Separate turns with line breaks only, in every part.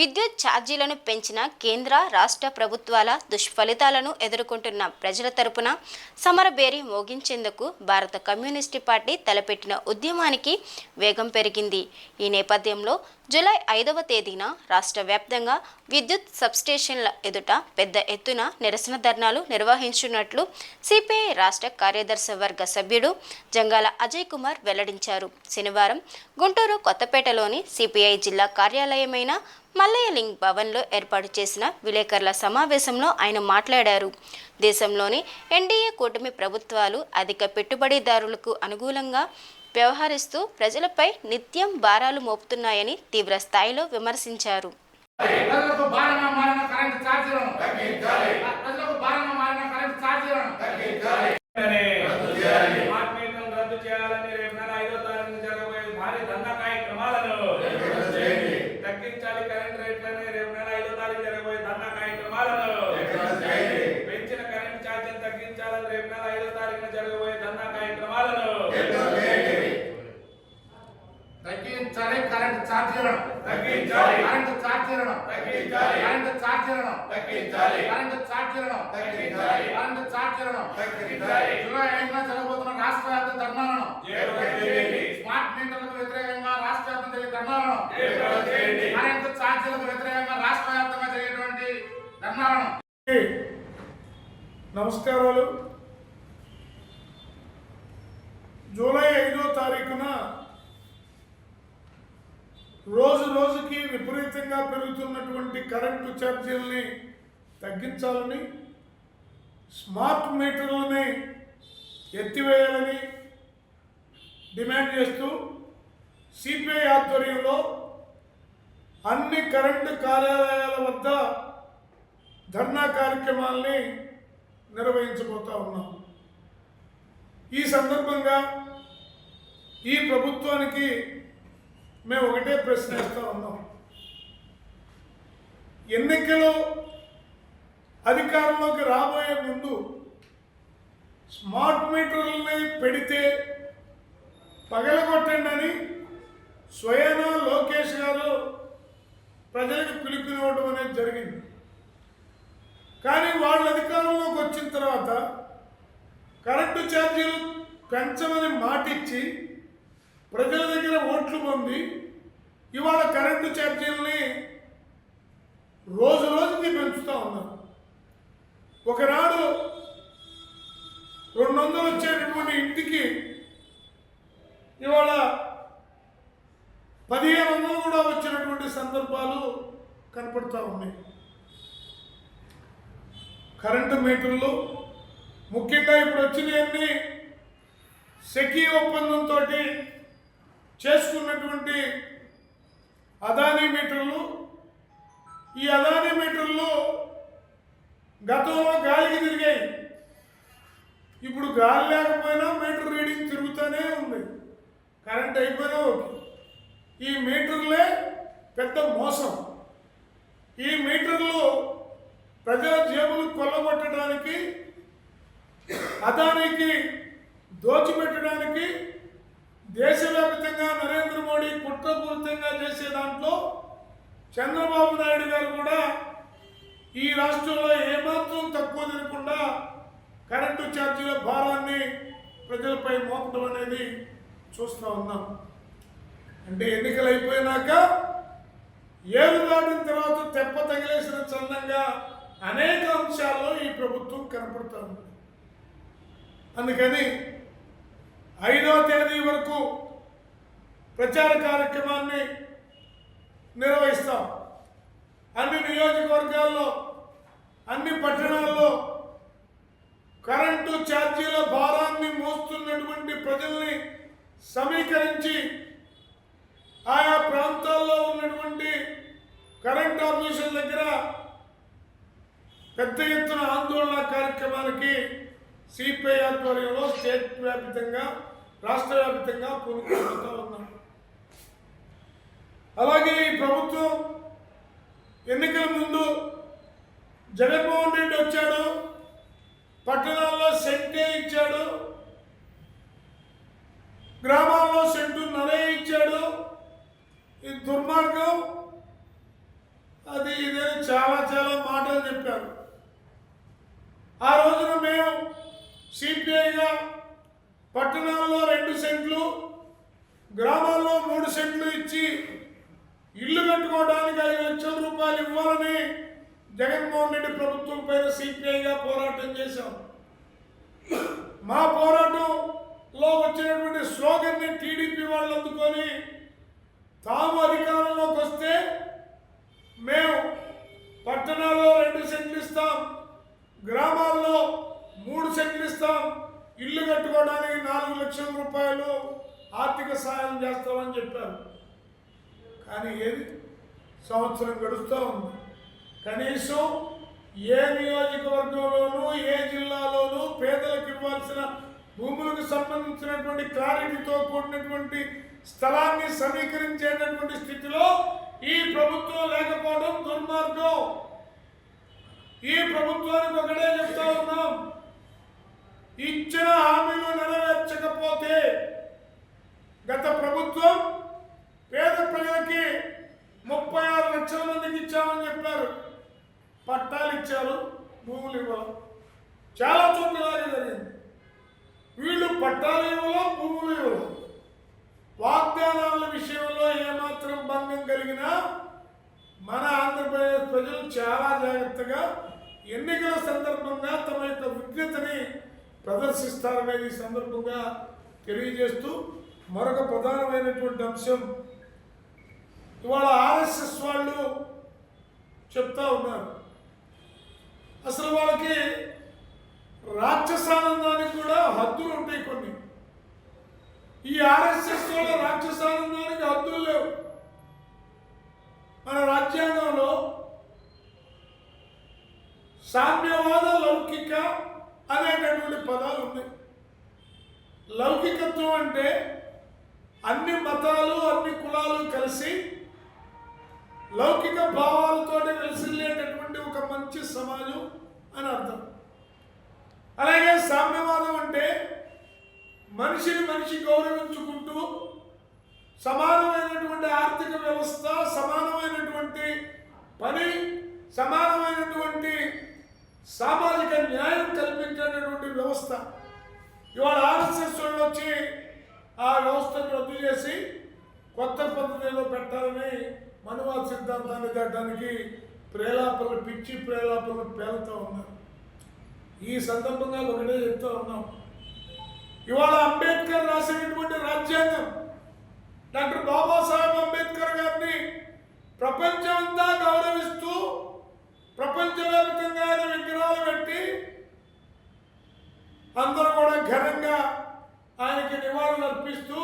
విద్యుత్ ఛార్జీలను పెంచిన కేంద్ర రాష్ట్ర ప్రభుత్వాల దుష్ఫలితాలను ఎదుర్కొంటున్న ప్రజల తరపున సమరబేరి మోగించేందుకు భారత కమ్యూనిస్టు పార్టీ తలపెట్టిన ఉద్యమానికి వేగం పెరిగింది. ఈ నేపథ్యంలో జూలై 5వ తేదీన రాష్ట్ర వ్యాప్తంగా విద్యుత్ సబ్స్టేషన్ల ఎదుట పెద్ద ఎత్తున నిరసన ధర్నాలు నిర్వహించున్నట్లు సిపిఐ రాష్ట్ర కార్యదర్శి వర్గ సభ్యుడు జంగాల అజయ్ కుమార్ వెల్లడించారు. శనివారం గుంటూరు కొత్తపేటలోని సిపిఐ జిల్లా కార్యాలయమైన మల్లయ్యలింగ్ భవన్లో ఏర్పాటు చేసిన విలేకరుల సమావేశంలో ఆయన మాట్లాడారు. దేశంలోని ఎన్డీఏ కూటమి ప్రభుత్వాలు అధిక పెట్టుబడిదారులకు అనుకూలంగా వ్యవహరిస్తూ ప్రజలపై నిత్యం భారాలు మోపుతున్నాయని తీవ్ర స్థాయిలో విమర్శించారు.
తగ్గించాలి కరెంట్ రేట్లను రేపు నెల 5వ తారీఖు జరగబోయే ధర్నా కార్యక్రమాలను పెంచిన కరెంట్ ఛార్జీలు తగ్గించాలని రేపు నెల 5వ తారీఖున జరగబోయే ధర్నా కార్యక్రమాలను
తగ్గించాలి కరెంట్ ఛార్జీలను తగ్గించాలి కరెంట్ ఛార్జీలను తగ్గించాలి కరెంట్ ఛార్జీలను తగ్గించాలి కరెంట్ ఛార్జీలను తగ్గించాలి కరెంట్ ఛార్జీలను తగ్గించాలి జూలై 5న జరగబోతున్న రాష్ట్ర వ్యాప్త ధర్నాలను స్మార్ట్ మీటర్లకు వ్యతిరేకంగా రాష్ట్ర వ్యాప్తంగా జరిగే ధర్నాలను కరెంట్ ఛార్జీలకు వ్యతిరేకంగా రాష్ట్ర వ్యాప్తంగా జరిగేటువంటి ధర్నాలను.
నమస్కారాలు. జూలై 5వ తారీఖున రోజు రోజుకి విపరీతంగా పెరుగుతున్నటువంటి కరెంటు ఛార్జీలని తగ్గించాలని, స్మార్ట్ మీటర్లని ఎత్తివేయాలని డిమాండ్ చేస్తూ సిపిఐ ఆధ్వర్యంలో అన్ని కరెంటు కార్యాలయాల వద్ద ధర్నా కార్యక్రమాల్ని నిర్వహించబోతా ఉన్నాం. ఈ సందర్భంగా ఈ ప్రభుత్వానికి మేము ఒకటే ప్రశ్న ఇస్తూ ఉన్నాం. ఎన్నికలు అధికారంలోకి రాబోయే ముందు స్మార్ట్ మీటర్లని పెడితే పగలగొట్టండి అని స్వయానా లోకేష్ గారు ప్రజలకు పిలుపునివ్వడం అనేది జరిగింది. కానీ వాళ్ళు అధికారంలోకి వచ్చిన తర్వాత కరెంటు ఛార్జీలు పెంచమని మాటిచ్చి ప్రజల దగ్గర ఓట్లు పొంది ఇవాళ కరెంటు ఛార్జీలని రోజు రోజుకి పెంచుతూ ఉన్నారు. ఒకనాడు 200 వచ్చేటటువంటి ఇంటికి ఇవాళ 1500 కూడా వచ్చినటువంటి సందర్భాలు కనపడుతూ ఉన్నాయి. కరెంటు మీటర్లు ముఖ్యంగా ఇప్పుడు వచ్చినవన్నీ సెకీ ఒప్పందంతో చేసుకున్నటువంటి అదానీ మీటర్లు. ఈ అదానీ మీటర్లు గతంలో గాలికి తిరిగాయి. ఇప్పుడు గాలి లేకపోయినా మీటర్ రీడింగ్ తిరుగుతూనే ఉంది. కరెంట్ అయిపోయినా ఓకే. ఈ మీటర్లే పెద్ద మోసం. ఈ మీటర్లు ప్రజల జేబులు కొల్లగొట్టడానికి, అదానికి దోచిపెట్టడానికి దేశవ్యాప్తంగా నరేంద్ర మోడీ కుట్రపూరితంగా చేసే దాంట్లో చంద్రబాబు నాయుడు గారు కూడా ఈ రాష్ట్రంలో ఏమాత్రం తక్కువ తినకుండా కరెంటు ఛార్జీల భారాన్ని ప్రజలపై మోపడం అనేది చూస్తూ ఉన్నాం. అంటే ఎన్నికలు అయిపోయినాక ఏరు దాటిన తర్వాత తెప్ప తగిలేసిన చందంగా అనేక అంశాల్లో ఈ ప్రభుత్వం కనపడుతూ ఉంది. అందుకని 5వ తేదీ వరకు ప్రచార కార్యక్రమాన్ని నిర్వహిస్తాం. అన్ని నియోజకవర్గాల్లో, అన్ని పట్టణాల్లో కరెంటు ఛార్జీల భారాన్ని మోస్తున్నటువంటి ప్రజల్ని సమీకరించి ఆయా ప్రాంతాల్లో ఉన్నటువంటి కరెంట్ ఆఫీసుల దగ్గర పెద్ద ఎత్తున ఆందోళన కార్యక్రమానికి సిపిఐ ఆధ్వర్యంలో స్టేట్ వ్యాప్తంగా, రాష్ట్ర వ్యాప్తంగా పూనుకుంటూ ఉన్నాం. అలాగే ఈ ప్రభుత్వం ఎన్నికల ముందు జగన్మోహన్ రెడ్డి వచ్చాడు, పట్టణాల్లో సెంటే ఇచ్చాడు, గ్రామాల్లో సెంటున్నరే ఇచ్చాడు. ఈ దుర్మార్గం చాలా మాటలు చెప్పారు. ఆ రోజున మేము సిపిఐగా పట్టణాల్లో 2 సెంట్లు, గ్రామాల్లో 3 సెంట్లు ఇచ్చి ఇల్లు కట్టుకోవడానికి 5 లక్షల రూపాయలు ఇవ్వాలని జగన్మోహన్ రెడ్డి ప్రభుత్వం పైన సిపిఐగా పోరాటం చేశాం. మా పోరాటంలో వచ్చినటువంటి స్లోగన్ని టీడీపీ వాళ్ళు అందుకొని తాము అధికారంలోకి వస్తే మేము పట్టణాల్లో 2 సెంట్లు ఇస్తాం, గ్రామాల్లో 3 సెంట్లు ఇస్తాం, ఇల్లు కట్టుకోవడానికి 4 లక్షల రూపాయలు ఆర్థిక సహాయం చేస్తామని చెప్పారు. కానీ ఏది సంవత్సరం గడుస్తూ ఉంది. కనీసం ఏ నియోజకవర్గంలోనూ ఏ జిల్లాలోనూ పేదలకు ఇవ్వాల్సిన భూములకు సంబంధించినటువంటి క్లారిటీతో కూడినటువంటి స్థలాన్ని సమీకరించేటటువంటి స్థితిలో ఈ ప్రభుత్వం లేకపోవడం దుర్మార్గం. ఈ ప్రభుత్వానికి ఒకటే చెప్తా ఉన్నాం, ఇచ్చిన హామీలు నెరవేర్చకపోతే గత ప్రభుత్వం పేద ప్రజలకి 36 లక్షల మందికి ఇచ్చామని చెప్పారు. పట్టాలు ఇచ్చారు, భూములు ఇవ్వడం చాలా చోట్లలాగే జరిగింది. వీళ్ళు పట్టాలు ఇవ్వడం, భూములు ఇవ్వడం, వాగ్దానాల విషయంలో ఏమాత్రం భంగం కలిగినా మన ఆంధ్రప్రదేశ్ ప్రజలు చాలా జాగ్రత్తగా ఎన్నికల సందర్భంగా తమ యొక్క విజ్ఞతని ప్రదర్శిస్తారనేది ఈ సందర్భంగా తెలియజేస్తూ, మరొక ప్రధానమైనటువంటి అంశం ఇవాళ ఆర్ఎస్ఎస్ వాళ్ళు చెప్తా ఉన్నారు. అసలు వాళ్ళకి రాక్షసానందానికి కూడా హద్దులు ఉంటాయి కొన్ని. ఈ ఆర్ఎస్ఎస్ వాళ్ళ రాక్షసానందానికి హద్దులు లేవు. మన రాజ్యాంగంలో సామ్యవాద, లౌకిక అనేటటువంటి పదాలు ఉన్నాయి. లౌకికత్వం అంటే అన్ని మతాలు, అన్ని కులాలు కలిసి లౌకిక భావాలతో వెలిసిల్లేటటువంటి ఒక మంచి సమాజం అని అర్థం. అలాగే సామ్యవాదం అంటే మనిషిని మనిషి గౌరవించుకుంటూ సమానమైనటువంటి ఆర్థిక వ్యవస్థ, సమానమైనటువంటి పని, సమానమైనటువంటి సామాజిక న్యాయం కల్పించేటటువంటి వ్యవస్థ. ఇవాళ ఆర్ఎస్ఎస్ వాళ్ళు వచ్చి ఆ వ్యవస్థను రద్దు చేసి కొత్త పద్ధతిలో పెట్టాలని మనువాద సిద్ధాంతాన్ని దాటానికి ప్రేలాపనలు, పిచ్చి ప్రేలాపనలు పేలుతూ ఉన్నారు. ఈ సందర్భంగా ఒకటే చెప్తూ ఉన్నాం, ఇవాళ అంబేద్కర్ రాసినటువంటి రాజ్యాంగం, డాక్టర్ బాబాసాహెబ్ అంబేద్కర్ గారిని ప్రపంచమంతా గౌరవిస్తూ ప్రపంచవ్యాప్తంగా ఆయన విగ్రహాలు పెట్టి అందరూ కూడా ఘనంగా ఆయనకి నివాళులు అర్పిస్తూ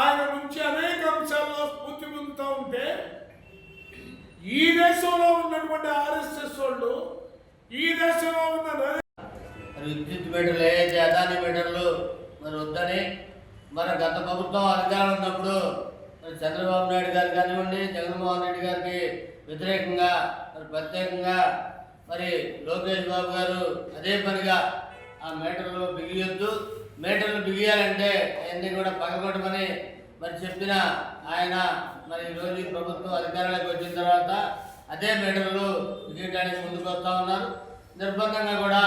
ఆయన నుంచి అనేక అంశాల్లో స్ఫూర్తి పొందుతూ ఉంటే, ఈ దేశంలో ఉన్నటువంటి ఆర్ఎస్ఎస్ వాళ్ళు, ఈ దేశంలో ఉన్న
విద్యుత్ మీటర్లు ఏదైతే అదాని మీటర్లు మరి వద్దని మన గత ప్రభుత్వం అధికారం ఉన్నప్పుడు మరి చంద్రబాబు నాయుడు గారు కానివ్వండి, జగన్మోహన్ రెడ్డి గారికి వ్యతిరేకంగా మరి ప్రత్యేకంగా మరి లోకేష్ బాబు గారు అదే పనిగా ఆ మీటర్లు బిగియొద్దు, మీటర్లు బిగియాలంటే అవన్నీ కూడా పగలగొట్టమని మరి చెప్పిన ఆయన మరి ఈరోజు ఈ ప్రభుత్వం అధికారంలోకి వచ్చిన తర్వాత అదే మీటర్లు బిగియడానికి ముందుకు వస్తూ ఉన్నారు. నిర్బంధంగా కూడా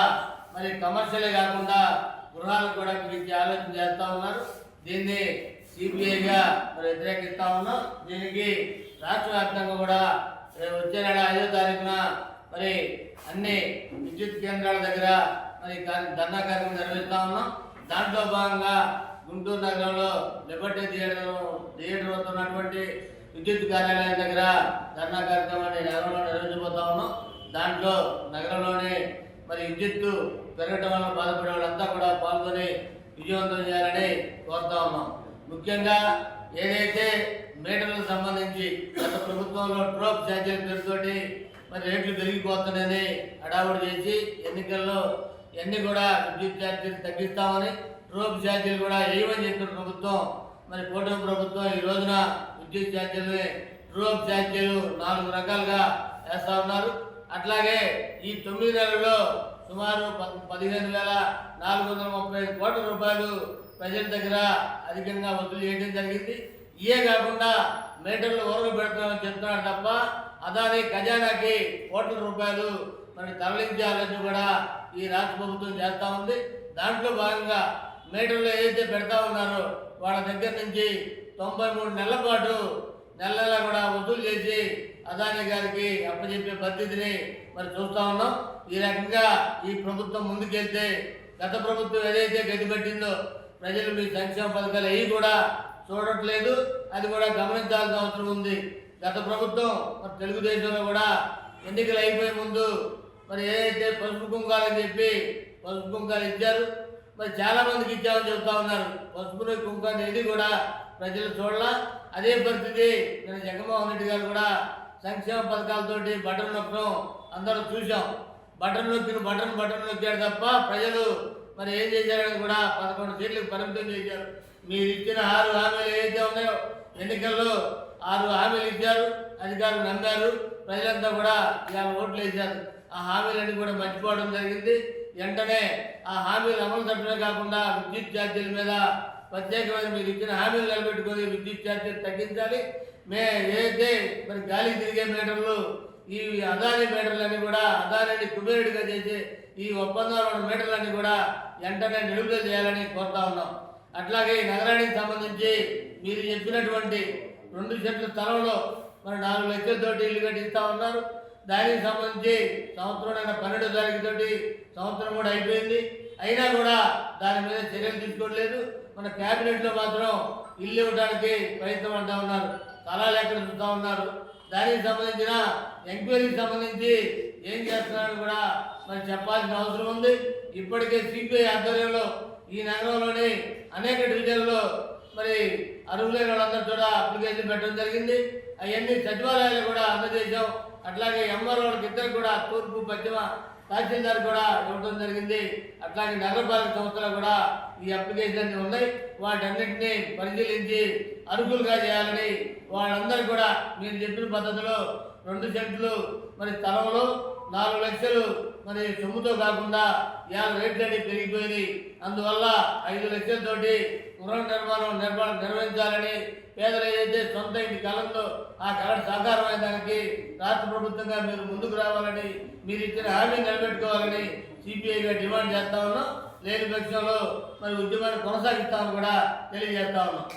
మరి కమర్షియలే కాకుండా గృహాలకు కూడా బిగించే ఆలోచన చేస్తూ ఉన్నారు. దీన్ని సిపిఐగా మరి వ్యతిరేకిస్తూ ఉన్నాం. దీనికి రాష్ట్ర వ్యాప్తంగా కూడా వచ్చే నెల 5వ తారీఖున మరి అన్ని విద్యుత్ కేంద్రాల దగ్గర మరి ధర్నా కార్యక్రమం నిర్వహిస్తూ ఉన్నాం. దాంట్లో భాగంగా గుంటూరు నగరంలో లిబర్టీ థియేటర్ వద్ద ఉన్నటువంటి విద్యుత్ కార్యాలయం దగ్గర ధర్నా కార్యక్రమాన్ని నగరంలో నిర్వహించబోతా ఉన్నాం. దాంట్లో నగరంలోనే మరి విద్యుత్తు పెరగటం వల్ల బాధపడే వాళ్ళంతా కూడా పాల్గొని విజయవంతం చేయాలని కోరుతా ఉన్నాం. ముఖ్యంగా ఏదైతే మీటర్లకు సంబంధించి గత ప్రభుత్వంలో ట్రోప్ ఛార్జీల పేరుతోటి మరి రేట్లు పెరిగిపోతున్నాయని హడావుడి చేసి ఎన్నికల్లో ఇవన్నీ కూడా విద్యుత్ ఛార్జీలు తగ్గిస్తామని, ట్రోప్ ఛార్జీలు కూడా వేయమని చెప్పిన ప్రభుత్వం మరి కూటమి ప్రభుత్వం ఈ రోజున విద్యుత్ ఛార్జీలని ట్రోప్ ఛార్జీలు 4 రకాలుగా వేస్తూ ఉన్నారు. అట్లాగే ఈ 9 నెలల్లో సుమారు 15,435 కోట్ల రూపాయలు ప్రజల దగ్గర అధికంగా వసూలు చేయడం జరిగింది. ఇవే కాకుండా మీటర్లు ఓరలు పెడుతున్నామని చెప్తున్నాడు తప్ప అదాని ఖజానాకి కోట్ల రూపాయలు మరి తరలించే ఆలోచన కూడా ఈ రాష్ట్ర ప్రభుత్వం చేస్తూ ఉంది. దాంట్లో భాగంగా మీటర్లు ఏదైతే పెడతా ఉన్నారో వాళ్ళ దగ్గర నుంచి 93 నెలల పాటు నెల కూడా వసూలు చేసి అదాని గారికి అప్పచెప్పే పద్ధతిని మరి చూస్తూ ఉన్నాం. ఈ రకంగా ఈ ప్రభుత్వం ముందుకెళ్తే గత ప్రభుత్వం ఏదైతే గతిపెట్టిందో ప్రజలు మీ సంక్షేమ పథకాలు అవి కూడా చూడట్లేదు, అది కూడా గమనించాల్సిన అవసరం ఉంది. గత ప్రభుత్వం మరి తెలుగుదేశంలో కూడా ఎన్నికలు అయిపోయే ముందు మరి ఏదైతే పసుపు కుంకాలని చెప్పి పసుపు కుంకాలు ఇచ్చారు, మరి చాలా మందికి ఇచ్చామని చెప్తా ఉన్నారు. పసుపుని కుంకాన్ని ఏది కూడా ప్రజలు చూడాల. అదే పరిస్థితి నేను జగన్మోహన్ రెడ్డి గారు కూడా సంక్షేమ పథకాలతోటి బటన్ నొక్కడం అందరూ చూసాం. బటన్ నొక్కాడు తప్ప ప్రజలు మరి ఏం చేశారని కూడా 11 సీట్లకు పరిమితం చేశారు. మీరు ఇచ్చిన 6 హామీలు ఏదైతే ఉన్నాయో ఎన్నికల్లో 6 హామీలు ఇచ్చారు, అధికారులు నమ్మారు, ప్రజలంతా కూడా ఇవాళ ఓట్లు వేశారు. ఆ హామీలన్నీ కూడా మర్చిపోవడం జరిగింది. వెంటనే ఆ హామీలు అమలు తప్పడమే కాకుండా విద్యుత్ ఛార్జీల మీద ప్రత్యేకమైన మీరు ఇచ్చిన హామీలు నిలబెట్టుకొని విద్యుత్ ఛార్జీలు తగ్గించాలి. ఏదైతే మరి గాలి తిరిగే మీటర్లు ఈ అదాని మీటర్లన్నీ కూడా అదానిని కుబేరుడిగా చేసి ఈ ఒప్పందాలు ఉన్న మీటర్లన్నీ కూడా వెంటనే నిలుపుదల చేయాలని కోరుతా ఉన్నాం. అట్లాగే ఈ నగరానికి సంబంధించి మీరు చెప్పినటువంటి 2 సెంట్ల స్థలంలో మరి 4 లక్షలతోటి ఇల్లు కట్టిస్తా ఉన్నారు. దానికి సంబంధించి సంవత్సరం 12వ తారీఖు తోటి సంవత్సరం కూడా అయిపోయింది. అయినా కూడా దాని మీద చర్యలు తీసుకోవట్లేదు. మన క్యాబినెట్లో మాత్రం ఇల్లు ఇవ్వడానికి ప్రయత్నం అంటూ ఉన్నారు, స్థలాలు ఎక్కడ చూస్తూ ఉన్నారు. దానికి సంబంధించిన ఎంక్వైరీకి సంబంధించి ఏం చేస్తున్నారని కూడా మరి చెప్పాల్సిన అవసరం ఉంది. ఇప్పటికే సిపిఐ ఆధ్వర్యంలో ఈ నగరంలోని అనేక డివిజన్లలో మరి అర్హులైన వాళ్ళందరూ కూడా అప్లికేషన్ పెట్టడం జరిగింది. అవన్నీ సచివాలయాలు కూడా అందజేశాం. అట్లాగే ఎంఆర్ఓకి ఇద్దరు కూడా తూర్పు పశ్చిమ తహసీల్దార్ కూడా ఇవ్వడం జరిగింది. అట్లాగే నగరపాలక సంస్థలు కూడా ఈ అప్లికేషన్ ఉన్నాయి. వాటన్నింటినీ పరిశీలించి అర్హులుగా చేయాలని వాళ్ళందరూ కూడా మీరు చెప్పిన పద్ధతిలో 2 సెంట్లు మరి స్థలంలో 4 లక్షలు మరి సొమ్ముతో కాకుండా ఇవాళ రేట్లన్నీ పెరిగిపోయింది. అందువల్ల 5 లక్షలతోటి గృహ నిర్మాణం నిర్వహించాలని, పేదలు ఏదైతే సొంత ఇంటి కళంతో ఆ కళ సాకారమైన దానికి రాష్ట్ర ప్రభుత్వంగా మీరు ముందుకు రావాలని, మీరు ఇచ్చిన హామీ నిలబెట్టుకోవాలని సిపిఐగా డిమాండ్ చేస్తా ఉన్నాం. లేని పక్షంలో మరి ఉద్యమాన్ని కొనసాగిస్తామని కూడా తెలియజేస్తా ఉన్నాం.